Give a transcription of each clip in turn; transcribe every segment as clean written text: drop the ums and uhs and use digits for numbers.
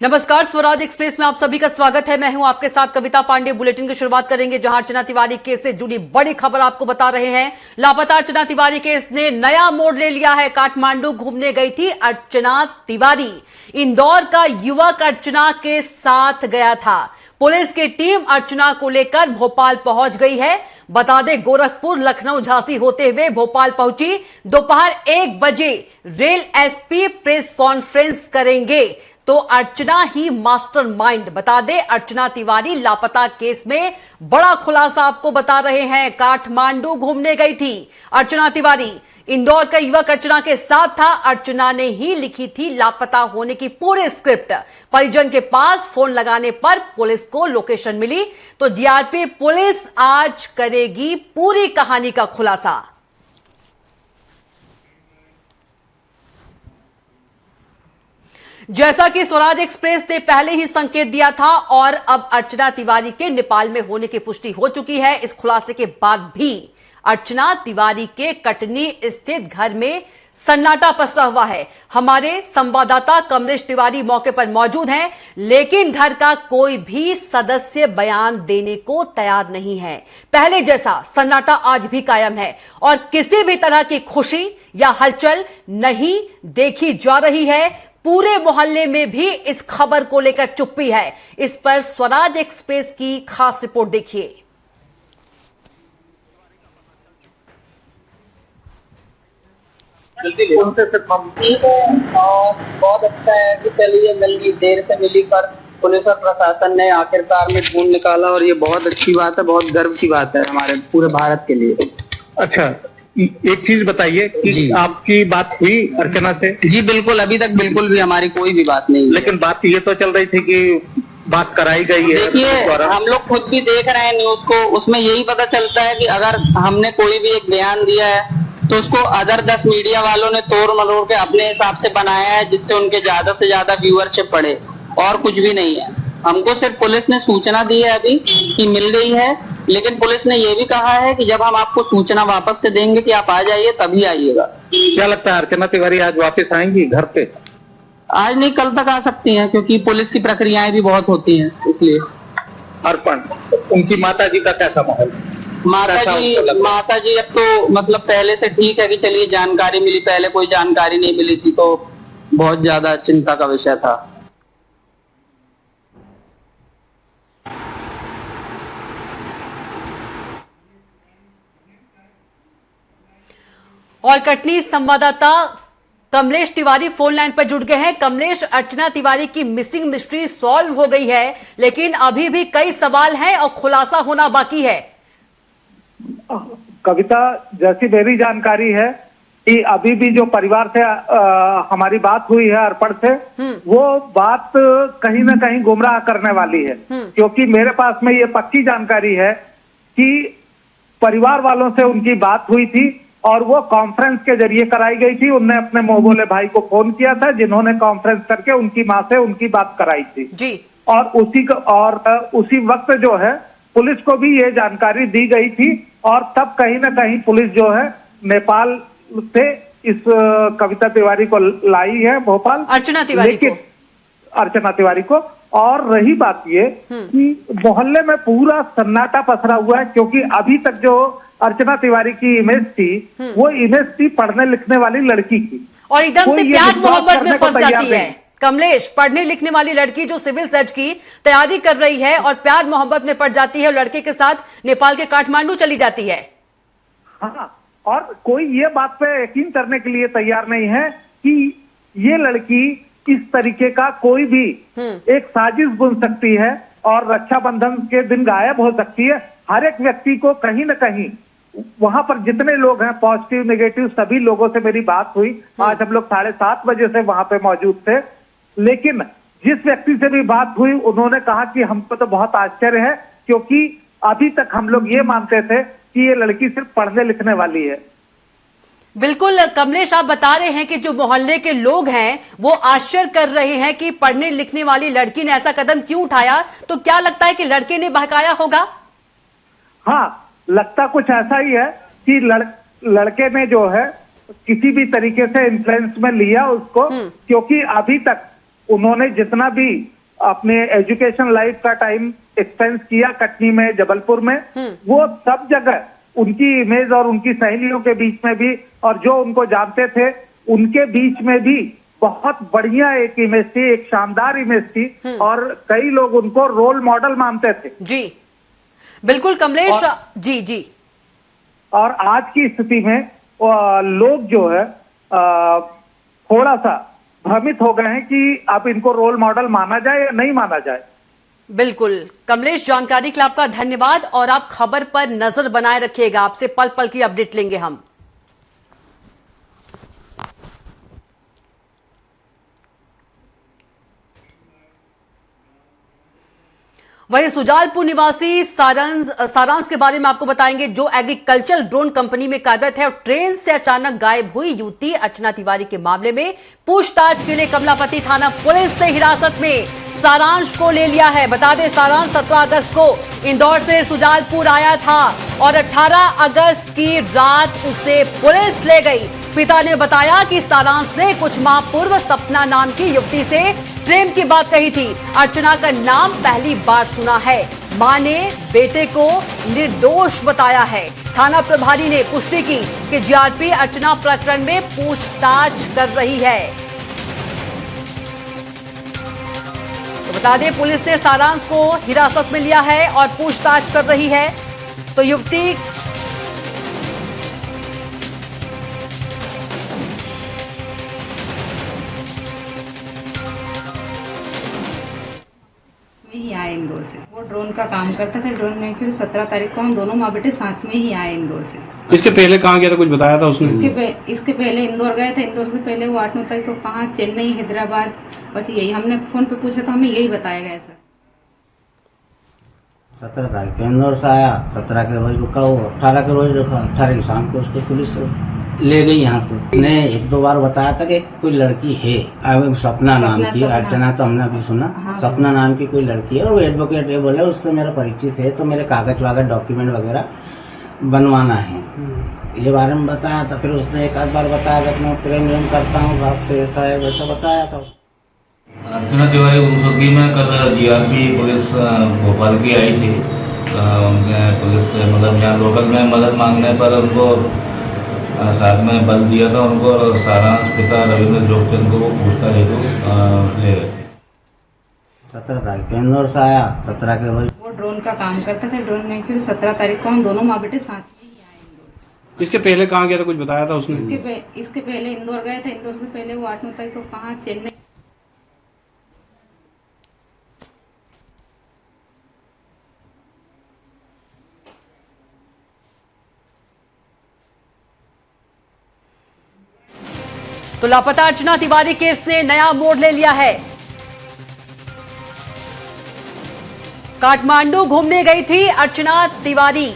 नमस्कार, स्वराज एक्सप्रेस में आप सभी का स्वागत है। मैं हूं आपके साथ कविता पांडे। बुलेटिन की शुरुआत करेंगे जहां अर्चना तिवारी केस से जुड़ी बड़ी खबर आपको बता रहे हैं। लापता अर्चना तिवारी केस ने नया मोड़ ले लिया है। काठमांडू घूमने गई थी अर्चना तिवारी। इंदौर का युवक अर्चना के साथ गया था। पुलिस की टीम अर्चना को लेकर भोपाल पहुंच गई है। बता दें, गोरखपुर, लखनऊ, झांसी होते हुए भोपाल पहुंची। दोपहर 1 बजे रेल एसपी प्रेस कॉन्फ्रेंस करेंगे तो अर्चना ही मास्टरमाइंड। बता दें, अर्चना तिवारी लापता केस में बड़ा खुलासा आपको बता रहे हैं। काठमांडू घूमने गई थी अर्चना तिवारी। इंदौर का युवक अर्चना के साथ था। अर्चना ने ही लिखी थी लापता होने की पूरी स्क्रिप्ट। परिजन के पास फोन लगाने पर पुलिस को लोकेशन मिली। तो जीआरपी पुलिस आज करेगी पूरी कहानी का खुलासा। जैसा कि स्वराज एक्सप्रेस ने पहले ही संकेत दिया था और अब अर्चना तिवारी के नेपाल में होने की पुष्टि हो चुकी है। इस खुलासे के बाद भी अर्चना तिवारी के कटनी स्थित घर में सन्नाटा पसरा हुआ है। हमारे संवाददाता कमलेश तिवारी मौके पर मौजूद हैं, लेकिन घर का कोई भी सदस्य बयान देने को तैयार नहीं है। पहले जैसा सन्नाटा आज भी कायम है और किसी भी तरह की खुशी या हलचल नहीं देखी जा रही है। पूरे मोहल्ले में भी इस खबर को लेकर चुप्पी है। इस पर स्वराज एक्सप्रेस की खास रिपोर्ट देखिए। उनसे सिर्फ हम ठीक है और बहुत अच्छा है कि चलिए मिली, देर से मिली, पर पुलिस और प्रशासन ने आखिरकार में ढूंढ निकाला और ये बहुत अच्छी बात है, बहुत गर्व की बात है हमारे पूरे भारत के लिए। अच्छा, एक चीज बताइए कि आपकी बात हुई अर्चना से? जी बिल्कुल, अभी तक बिल्कुल भी हमारी कोई भी बात नहीं। लेकिन बात ये तो चल रही थी कि बात कराई गई है। देखिए, हम लोग खुद भी देख रहे हैं न्यूज को, उसमें यही पता चलता है कि अगर हमने कोई भी एक बयान दिया है तो उसको अदर 10 मीडिया वालों ने तोड़ मरोड़ के अपने हिसाब से बनाया है, जिससे उनके ज्यादा से ज्यादा व्यूअरशिप बढ़े, और कुछ भी नहीं है। हमको सिर्फ पुलिस ने सूचना दी है अभी कि मिल गई है, लेकिन पुलिस ने ये भी कहा है कि जब हम आपको सूचना वापस से देंगे कि आप आ जाइए तभी आइएगा। क्या लगता है अर्चना तिवारी आज वापस आएंगी घर पे? आज नहीं, कल तक आ सकती हैं, क्योंकि पुलिस की प्रक्रियाएं भी बहुत होती हैं, इसलिए। अर्पण, उनकी माता जी का कैसा माहौल? माता जी अब तो मतलब पहले से ठीक है कि चलिए जानकारी मिली, पहले कोई जानकारी नहीं मिली थी तो बहुत ज्यादा चिंता का विषय था। और कटनी संवाददाता कमलेश तिवारी फोन लाइन पर जुड़ गए हैं। कमलेश, अर्चना तिवारी की मिसिंग मिस्ट्री सॉल्व हो गई है, लेकिन अभी भी कई सवाल हैं और खुलासा होना बाकी है। कविता, जैसी मेरी जानकारी है कि अभी भी जो परिवार से हमारी बात हुई है अर्पण से, वो बात कहीं ना कहीं गुमराह करने वाली है, क्योंकि मेरे पास में ये पक्की जानकारी है कि परिवार वालों से उनकी बात हुई थी और वो कॉन्फ्रेंस के जरिए कराई गई थी। उनने अपने मुंह बोले भाई को फोन किया था, जिन्होंने कॉन्फ्रेंस करके उनकी माँ से उनकी बात कराई थी जी। और उसी वक्त जो है पुलिस को भी ये जानकारी दी गई थी और तब कहीं ना कहीं पुलिस जो है नेपाल से इस कविता तिवारी को लाई है भोपाल, अर्चना तिवारी को। और रही बात ये कि मोहल्ले में पूरा सन्नाटा पसरा हुआ है, क्योंकि अभी तक जो अर्चना तिवारी की इमेज थी वो इमेज थी पढ़ने लिखने वाली लड़की की, और एकदम से प्यार मोहब्बत में फंस जाती है। कमलेश, पढ़ने लिखने वाली लड़की जो सिविल सर्च की तैयारी कर रही है और प्यार मोहब्बत में पड़ जाती है और लड़के के साथ नेपाल के काठमांडू चली जाती है। हाँ, और कोई ये बात पे यकीन करने के लिए तैयार नहीं है कि ये लड़की इस तरीके का कोई भी एक साजिश बुन सकती है और रक्षाबंधन के दिन गायब हो सकती है। हर एक व्यक्ति को कहीं ना कहीं वहां पर जितने लोग हैं, पॉजिटिव नेगेटिव सभी लोगों से मेरी बात हुई। आज हम लोग 7:30 बजे से वहां पे मौजूद थे, लेकिन जिस व्यक्ति से भी बात हुई उन्होंने कहा कि हमको तो बहुत आश्चर्य है, क्योंकि अभी तक हम लोग ये मानते थे कि ये लड़की सिर्फ पढ़ने लिखने वाली है। बिल्कुल कमलेश, आप बता रहे हैं कि जो मोहल्ले के लोग हैं वो आश्चर्य कर रहे हैं कि पढ़ने लिखने वाली लड़की ने ऐसा कदम क्यों उठाया। तो क्या लगता है कि लड़के ने बहकाया होगा? हाँ, लगता कुछ ऐसा ही है कि लड़के ने जो है किसी भी तरीके से इन्फ्लुएंस में लिया उसको, क्योंकि अभी तक उन्होंने जितना भी अपने एजुकेशन लाइफ का टाइम एक्सपेंस किया कटनी में, जबलपुर में, वो सब जगह उनकी इमेज और उनकी सहेलियों के बीच में भी और जो उनको जानते थे उनके बीच में भी बहुत बढ़िया एक इमेज थी, एक शानदार इमेज थी और कई लोग उनको रोल मॉडल मानते थे। जी बिल्कुल कमलेश जी जी। और आज की स्थिति में लोग जो है थोड़ा सा भ्रमित हो गए हैं कि अब इनको रोल मॉडल माना जाए या नहीं माना जाए। बिल्कुल कमलेश, जानकारी के लिए आपका धन्यवाद और आप खबर पर नजर बनाए रखिएगा, आपसे पल पल की अपडेट लेंगे हम। वहीं सुजालपुर निवासी सारांश के बारे में आपको बताएंगे, जो एग्रीकल्चर ड्रोन कंपनी में कार्यरत है और ट्रेन से अचानक गायब हुई युवती अर्चना तिवारी के मामले में पूछताछ के लिए कमलापति थाना पुलिस ने हिरासत में सारांश को ले लिया है। बता दें सारांश 17 अगस्त को इंदौर से सुजालपुर आया था और 18 अगस्त की रात उसे पुलिस ले गई। पिता ने बताया कि सारांश ने कुछ माह पूर्व सपना नाम की युवती से प्रेम की बात कही थी। अर्चना का नाम पहली बार सुना है। मां ने बेटे को निर्दोष बताया है। थाना प्रभारी ने पुष्टि की कि जीआरपी अर्चना प्रकरण में पूछताछ कर रही है। तो बता दें पुलिस ने सारांश को हिरासत में लिया है और पूछताछ कर रही है। तो युवती ही आए इंदौर से। वो ड्रोन का काम करता था। ड्रोन में एक्चुअली 17 तारीख को हम दोनों माँ बेटे साथ में ही आए इंदौर से। इसके पहले कहाँ गया था, कुछ बताया था उसने? इसके पहले इंदौर गए थे। इंदौर से पहले वो 8-9 तारीख को कहाँ, चेन्नई, हैदराबाद, बस यही हमने फोन पे पूछा तो हमें यही बताया गया सर। 17 तारीख को इंदौर से आया, 17 के रोज रुका, वो 18 के रोज रुका, 18 की शाम को उसको पुलिस ले गई यहाँ से। ने 1-2 बार बताया था कि कोई लड़की है, अब सपना नाम की, अर्चना तो हमने अभी सुना। हाँ, सपना नाम की कोई लड़की है और वो एडवोकेट है, बोले उससे मेरा परिचित है तो मेरे कागज वागज डॉक्यूमेंट वगैरह बनवाना है, ये बारे में बताया था। फिर उसने एक आध बार बताया कि मैं प्रेम करता हूँ साहब, तो ऐसा है वैसा बताया था। अर्चना तिवारी गुमशुदगी में कल जीआरपी पुलिस भोपाल की आई थी। उनके पुलिस से मतलब यहाँ लोकल में मदद मांगने पर उनको साथ में बल दिया था उनको। सारांश पिता रविंद्र जोगचंद को वो पूछता हेतु ले गए थे। 17 तारीख को इंदौर से आया, 17 के रोज। वो ड्रोन का काम करता था। ड्रोन में एक्चुअली 17 तारीख को हम दोनों माँ बेटे साथ में ही आए इंदौर से। इसके पहले कहाँ गया था, कुछ बताया था उसने? इसके पहले इंदौर गए थे। इंदौर से पहले वो 8-9 तारीख को कहाँ, चेन्नई। तो लापता अर्चना तिवारी केस ने नया मोड़ ले लिया है। काठमांडू घूमने गई थी अर्चना तिवारी,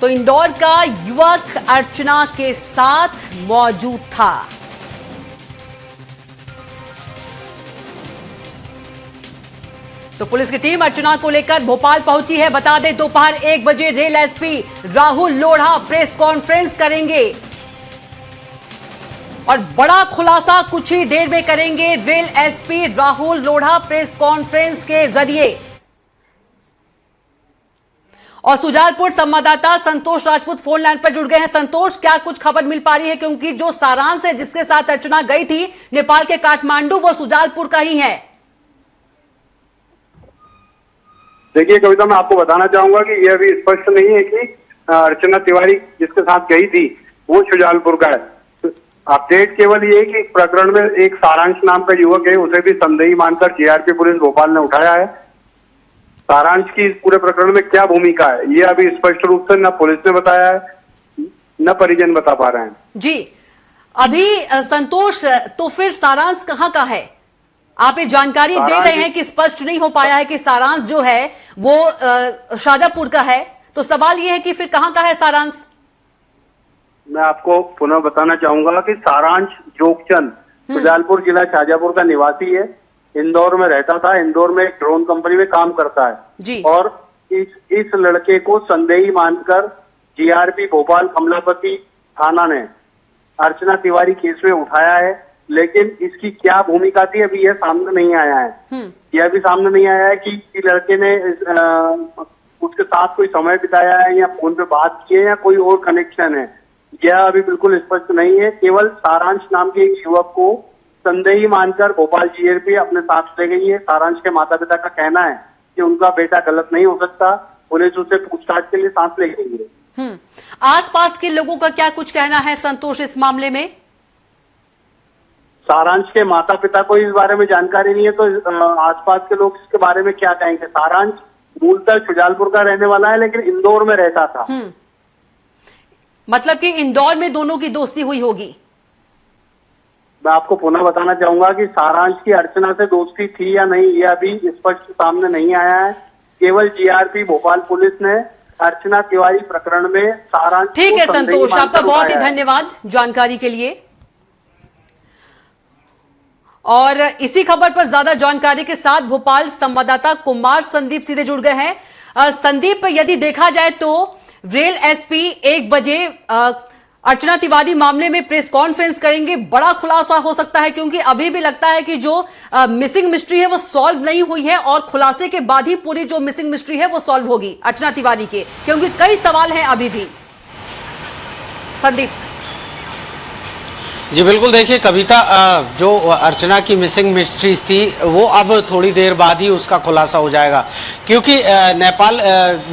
तो इंदौर का युवक अर्चना के साथ मौजूद था। तो पुलिस की टीम अर्चना को लेकर भोपाल पहुंची है। बता दें दोपहर 1 बजे rail SP Rahul Lodha press conference करेंगे और बड़ा खुलासा कुछ ही देर में करेंगे rail SP Rahul Lodha press conference के जरिए। और सुजालपुर संवाददाता संतोष राजपूत फोन लाइन पर जुड़ गए हैं। संतोष, क्या कुछ खबर मिल पा रही है, क्योंकि जो सारांश है जिसके साथ अर्चना गई थी नेपाल के काठमांडू, वो सुजालपुर का ही है। देखिए कविता, मैं आपको बताना चाहूंगा कि यह अभी स्पष्ट नहीं है कि अर्चना तिवारी जिसके साथ गई थी वो शुजालपुर का है। अपडेट केवल ये है कि प्रकरण में एक सारांश नाम का युवक है, उसे भी संदेही मानकर जीआरपी पुलिस भोपाल ने उठाया है। सारांश की इस पूरे प्रकरण में क्या भूमिका है, ये अभी स्पष्ट रूप से न पुलिस ने बताया है न परिजन बता पा रहे हैं। जी अभी संतोष, तो फिर सारांश कहाँ का है? आप ये जानकारी दे रहे हैं कि स्पष्ट नहीं हो पाया है कि सारांश जो है वो शाजापुर का है, तो सवाल ये है कि फिर कहाँ का है सारांश? मैं आपको पुनः बताना चाहूंगा कि सारांश जोगचंद सुजालपुर जिला शाजापुर का निवासी है, इंदौर में रहता था, इंदौर में एक ड्रोन कंपनी में काम करता है जी। और इस लड़के को संदेही मानकर जीआरपी भोपाल कमलापति थाना ने अर्चना तिवारी केस में उठाया है लेकिन इसकी क्या भूमिका थी अभी यह सामने नहीं आया है। यह भी सामने नहीं आया है कि लड़के ने उसके साथ कोई समय बिताया है या फोन पे बात की है या कोई और कनेक्शन है, यह अभी बिल्कुल स्पष्ट नहीं है। केवल सारांश नाम के एक युवक को संदेही मानकर भोपाल जीआरपी अपने साथ ले गई है। सारांश के माता पिता का कहना है कि उनका बेटा गलत नहीं हो सकता, पुलिस उसे पूछताछ के लिए साथ ले गई है। आसपास के लोगों का क्या कुछ कहना है संतोष इस मामले में? सारांश के माता पिता को इस बारे में जानकारी नहीं है, तो आसपास के लोग इसके बारे में क्या कहेंगे। सारांश मूलतः शुजालपुर का रहने वाला है, लेकिन इंदौर में रहता था। मतलब कि इंदौर में दोनों की दोस्ती हुई होगी। मैं आपको पुनः बताना चाहूंगा कि सारांश की अर्चना से दोस्ती थी या नहीं, यह अभी स्पष्ट सामने नहीं आया है। केवल जीआरपी भोपाल पुलिस ने अर्चना तिवारी प्रकरण में सारांश। ठीक है संतोष, आपका बहुत ही धन्यवाद जानकारी के लिए। और इसी खबर पर ज्यादा जानकारी के साथ भोपाल संवाददाता कुमार संदीप सीधे जुड़ गए हैं। संदीप, यदि देखा जाए तो रेल एसपी 1 बजे अर्चना तिवारी मामले में प्रेस कॉन्फ्रेंस करेंगे। बड़ा खुलासा हो सकता है, क्योंकि अभी भी लगता है कि जो मिसिंग मिस्ट्री है वो सॉल्व नहीं हुई है, और खुलासे के बाद ही पूरी जो मिसिंग मिस्ट्री है वो सॉल्व होगी अर्चना तिवारी के, क्योंकि कई सवाल हैं अभी भी। संदीप जी बिल्कुल, देखिए कविता, जो अर्चना की मिसिंग मिस्ट्रीज थी वो अब थोड़ी देर बाद ही उसका खुलासा हो जाएगा, क्योंकि नेपाल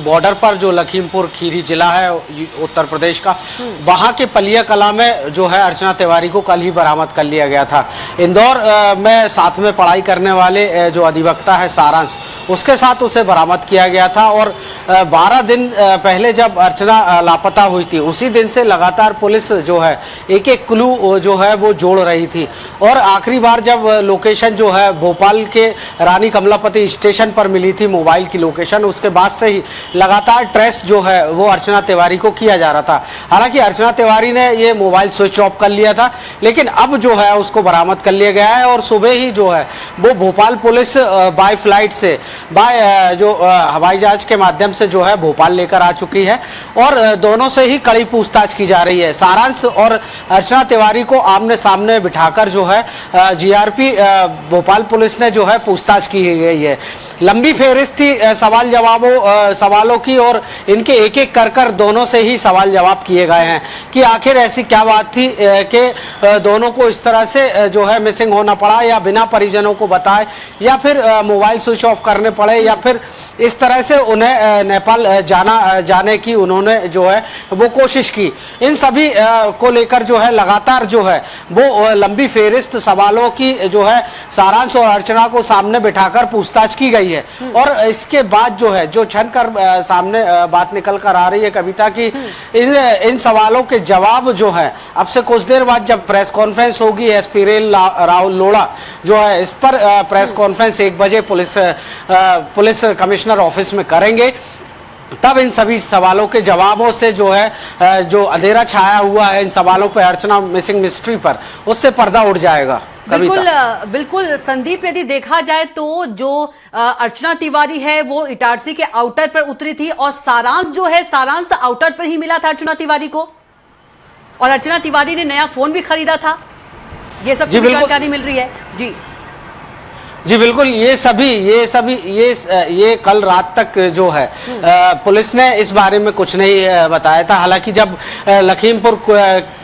बॉर्डर पर जो लखीमपुर खीरी जिला है उत्तर प्रदेश का, वहां के पलिया कला में जो है अर्चना तिवारी को कल ही बरामद कर लिया गया था। इंदौर में साथ में पढ़ाई करने वाले जो अधिवक्ता है सारांश, उसके साथ उसे बरामद किया गया था। और 12 दिन पहले जब अर्चना लापता हुई थी, उसी दिन से लगातार पुलिस जो है एक एक क्लू जो है वो जोड़ रही थी। और आखिरी बार जब लोकेशन जो है भोपाल के रानी कमलापति स्टेशन पर मिली थी, मोबाइल की लोकेशन, उसके बाद से ही लगातार ट्रेस जो है वो अर्चना तिवारी को किया जा रहा था। हालांकि अर्चना तिवारी ने ये मोबाइल स्विच ऑफ कर लिया था, लेकिन अब जो है उसको बरामद कर लिया गया है। और सुबह ही जो है वो भोपाल पुलिस बाय फ्लाइट से, बाय जो हवाई जहाज के माध्यम से जो है भोपाल लेकर आ चुकी है, और दोनों से ही कड़ी पूछताछ की जा रही है। सारांश और अर्चना तिवारी को आमने सामने बिठाकर जो है जीआरपी भोपाल पुलिस ने जो है पूछताछ की गई है। लंबी फेहरिस्त थी सवालों की, और इनके एक एक कर दोनों से ही सवाल जवाब किए गए हैं कि आखिर ऐसी क्या बात थी कि दोनों को इस तरह से जो है मिसिंग होना पड़ा, या बिना परिजनों को बताए, या फिर मोबाइल स्विच ऑफ करने पड़े, या फिर इस तरह से उन्हें नेपाल जाने की उन्होंने जो है वो कोशिश की। इन सभी को लेकर जो है लगातार जो है वो लंबी फेहरिस्त सवालों की जो है सारांश और अर्चना को सामने बिठाकर पूछताछ की गई है। और इसके बाद जो है जो छन कर सामने बात निकल कर आ रही है कविता की, इन सवालों के जवाब जो है अब से कुछ देर बाद जब प्रेस कॉन्फ्रेंस होगी, एसपी रेल राहुल लोढ़ा जो है इस पर प्रेस कॉन्फ्रेंस 1 बजे पुलिस कमिश्नर ऑफिस में करेंगे, तब इन सभी सवालों के जवाबों से जो है जो अंधेरा छाया हुआ है इन सवालों पर, अर्चना मिसिंग मिस्ट्री पर, उससे पर्दा उड़ जाएगा। बिल्कुल संदीप, यदि देखा जाए तो जो अर्चना तिवारी है वो इटारसी के आउटर पर उतरी थी, और सारांश जो है सारांश आउटर पर ही मिला था अर्चना तिवारी को, और अर्चना तिवारी ने नया फोन भी खरीदा था। ये सब जानकारी मिल रही है। जी बिल्कुल, ये कल रात तक जो है पुलिस ने इस बारे में कुछ नहीं बताया था। हालांकि जब लखीमपुर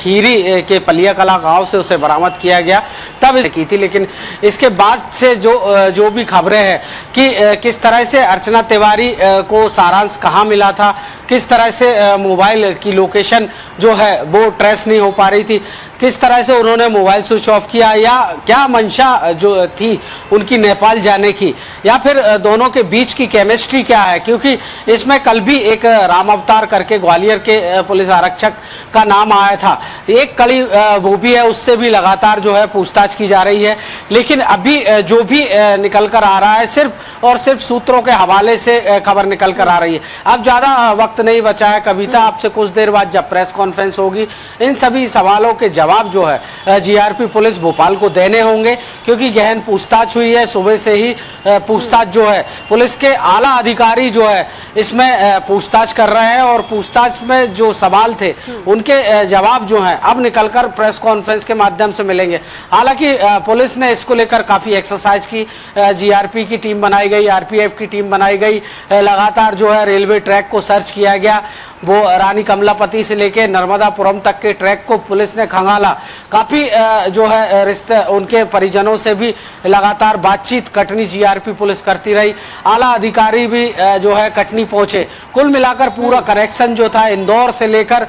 खीरी के पलिया कला गांव से उसे बरामद किया गया तब इसे की थी, लेकिन इसके बाद से जो भी खबरें हैं कि किस तरह से अर्चना तिवारी को सारांश कहाँ मिला था, किस तरह से मोबाइल की लोकेशन जो है वो ट्रेस नहीं हो पा रही थी, किस तरह से उन्होंने मोबाइल स्विच ऑफ किया, या क्या मंशा जो थी उनकी नेपाल जाने की, या फिर दोनों के बीच की केमिस्ट्री क्या है। क्योंकि इसमें कल भी एक राम अवतार करके ग्वालियर के पुलिस आरक्षक का नाम आया था, एक कड़ी वो भी है, उससे भी लगातार जो है पूछताछ की जा रही है। लेकिन अभी जो भी निकल कर आ रहा है सिर्फ और सिर्फ सूत्रों के हवाले से खबर निकल कर आ रही है। अब ज्यादा वक्त वक्त नहीं बचा है। कविता आपसे कुछ देर बाद जब प्रेस कॉन्फ्रेंस होगी इन सभी सवालों के जवाब जो है जीआरपी पुलिस भोपाल को देने होंगे, क्योंकि गहन पूछताछ हुई है। सुबह से ही पूछताछ जो है पुलिस के आला अधिकारी जो है इसमें पूछताछ कर रहे हैं और पूछताछ में जो सवाल थे उनके जवाब जो हैं अब निकलकर प्रेस कॉन्फ्रेंस के माध्यम से मिलेंगे। हालांकि पुलिस ने इसको लेकर काफी एक्सरसाइज की, जीआरपी की टीम बनाई गई, आरपीएफ की टीम बनाई गई, लगातार जो है रेलवे ट्रैक को सर्च किया गया, वो रानी कमलापति से लेके नर्मदापुरम तक के ट्रैक को पुलिस ने खंगाला। काफी जो है रिश्ते उनके परिजनों से भी लगातार बातचीत कटनी जीआरपी पुलिस करती रही। आला अधिकारी भी जो है कटनी पहुंचे। कुल मिलाकर पूरा कनेक्शन जो था इंदौर से लेकर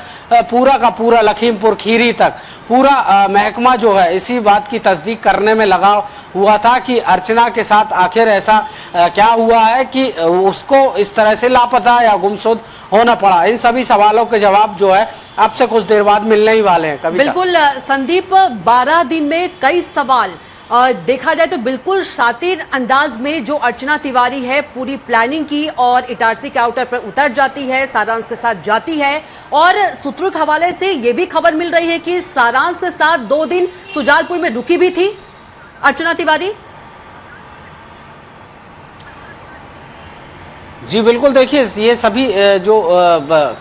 पूरा का पूरा लखीमपुर खीरी तक पूरा महकमा जो है इसी बात की तस्दीक करने में लगा हुआ था कि अर्चना के साथ आखिर ऐसा क्या हुआ है कि उसको इस तरह से लापता या गुमशुद होना पड़ा। इन सभी सवालों के जवाब जो है आपसे कुछ देर बाद मिलने ही वाले हैं। कविता। बिल्कुल संदीप, 12 दिन में कई सवाल देखा जाए तो बिल्कुल शातिर अंदाज में जो अर्चना तिवारी है पूरी प्लानिंग की और इटारसी के आउटर पर उतर जाती है, सारांश के साथ जाती है। और सूत्रों के हवाले से ये भी खबर मिल रही है कि सारांश के साथ 2 दिन सुजालपुर में रुकी भी थी अर्चना तिवारी। जी बिल्कुल, देखिए ये सभी जो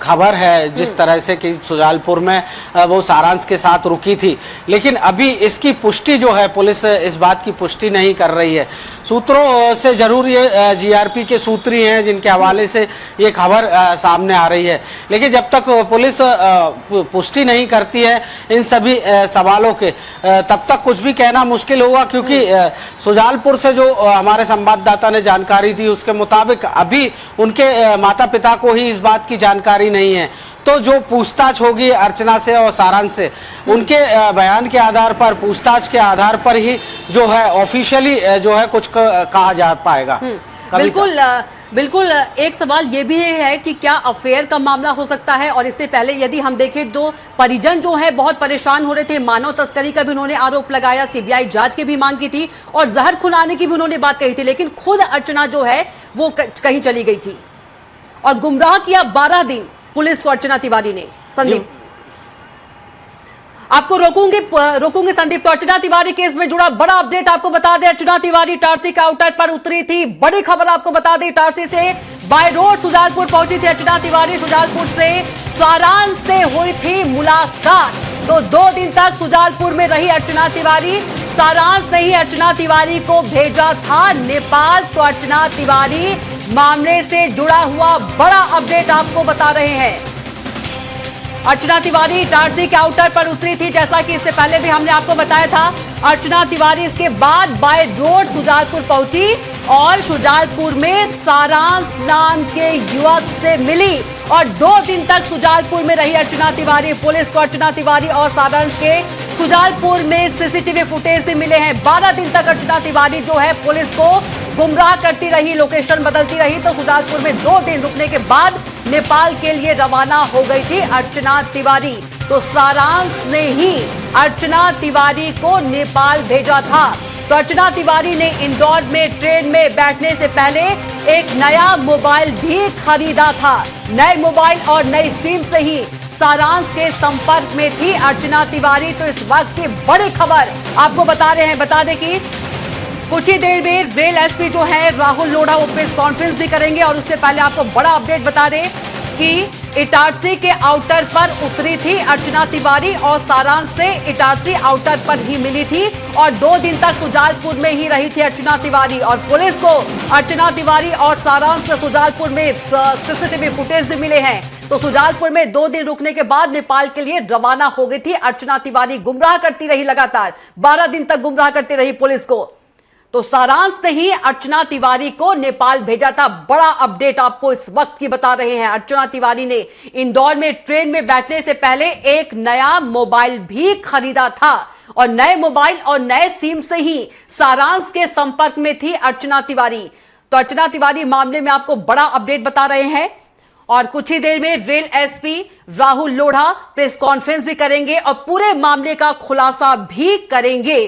खबर है जिस तरह से कि सुजालपुर में वो सारांश के साथ रुकी थी, लेकिन अभी इसकी पुष्टि जो है पुलिस इस बात की पुष्टि नहीं कर रही है। सूत्रों से जरूर ये जीआरपी के सूत्री हैं जिनके हवाले से ये खबर सामने आ रही है, लेकिन जब तक पुलिस पुष्टि नहीं करती है इन सभी सवालों के तब तक कुछ भी कहना मुश्किल होगा, क्योंकि सुजालपुर से जो हमारे संवाददाता ने जानकारी दी उसके मुताबिक अभी उनके माता पिता को ही इस बात की जानकारी नहीं है। तो जो पूछताछ होगी अर्चना से और सारांश से उनके बयान के आधार पर, पूछताछ के आधार पर ही जो है ऑफिशियली जो है कुछ कहा जा पाएगा। बिल्कुल एक सवाल ये भी है कि क्या अफेयर का मामला हो सकता है, और इससे पहले यदि हम देखें तो परिजन जो है बहुत परेशान हो रहे थे, मानव तस्करी का भी उन्होंने आरोप लगाया, सीबीआई जांच की भी मांग की थी और जहर खुलाने की भी उन्होंने बात कही थी, लेकिन खुद अर्चना जो है वो कहीं चली गई थी और गुमराह किया 12 दिन पुलिस को अर्चना तिवारी ने। संदीप आपको रोकूंगी संदीप। तो अर्चना तिवारी केस में जुड़ा बड़ा अपडेट आपको बता दें, अर्चना तिवारी इटारसी काउंटर पर उतरी थी। बड़ी खबर आपको बता दें, इटारसी से बाय रोड सुजालपुर पहुंची थी अर्चना तिवारी। सुजालपुर से सारांश से हुई थी मुलाकात। तो 2 दिन तक सुजालपुर में रही अर्चना तिवारी। सारांश ने ही अर्चना तिवारी को भेजा था नेपाल। तो अर्चना तिवारी मामले से जुड़ा हुआ बड़ा अपडेट आपको बता रहे हैं। अर्चना तिवारी इटारसी के आउटर पर उतरी थी, जैसा कि इससे पहले भी हमने आपको बताया था। अर्चना तिवारी इसके बाद बाय रोड सुजालपुर पहुंची और सुजालपुर में सारांश नाम के युवक से मिली और 2 दिन तक सुजालपुर में रही अर्चना तिवारी। पुलिस को अर्चना तिवारी और सारांश के सुजालपुर में सीसीटीवी फुटेज भी मिले हैं। 12 दिन तक अर्चना तिवारी जो है पुलिस को गुमराह करती रही, लोकेशन बदलती रही। तो सुजालपुर में 2 दिन रुकने के बाद नेपाल के लिए रवाना हो गई थी अर्चना तिवारी। तो सारांश ने ही अर्चना तिवारी को नेपाल भेजा था। तो अर्चना तिवारी ने इंदौर में ट्रेन में बैठने से पहले एक नया मोबाइल भी खरीदा था। नए मोबाइल और नई सिम से ही सारांश के संपर्क में थी अर्चना तिवारी। तो इस वक्त की बड़ी खबर आपको बता रहे हैं। बता दें कि कुछ ही देर में रेल एसपी जो है राहुल लोढ़ा वो प्रेस कॉन्फ्रेंस भी करेंगे और उससे पहले आपको बड़ा अपडेट बता दें कि इटारसी के आउटर पर उतरी थी अर्चना तिवारी और सारांश से इटारसी आउटर पर ही मिली थी और 2 दिन तक सुजालपुर में ही रही थी अर्चना तिवारी। और पुलिस को अर्चना तिवारी और सारांश के सुजालपुर में सीसीटीवी फुटेज भी मिले हैं। तो सुजालपुर में 2 दिन रुकने के बाद नेपाल के लिए रवाना हो गई थी अर्चना तिवारी। गुमराह करती रही, लगातार 12 दिन तक गुमराह करती रही पुलिस को। तो सारांश ने ही अर्चना तिवारी को नेपाल भेजा था। बड़ा अपडेट आपको इस वक्त की बता रहे हैं। अर्चना तिवारी ने इंदौर में ट्रेन में बैठने से पहले एक नया मोबाइल भी खरीदा था और नए मोबाइल और नए सिम से ही सारांश के संपर्क में थी अर्चना तिवारी। तो अर्चना तिवारी मामले में आपको बड़ा अपडेट बता रहे हैं और कुछ ही देर में rail SP Rahul Lodha press conference भी करेंगे और पूरे मामले का खुलासा भी करेंगे।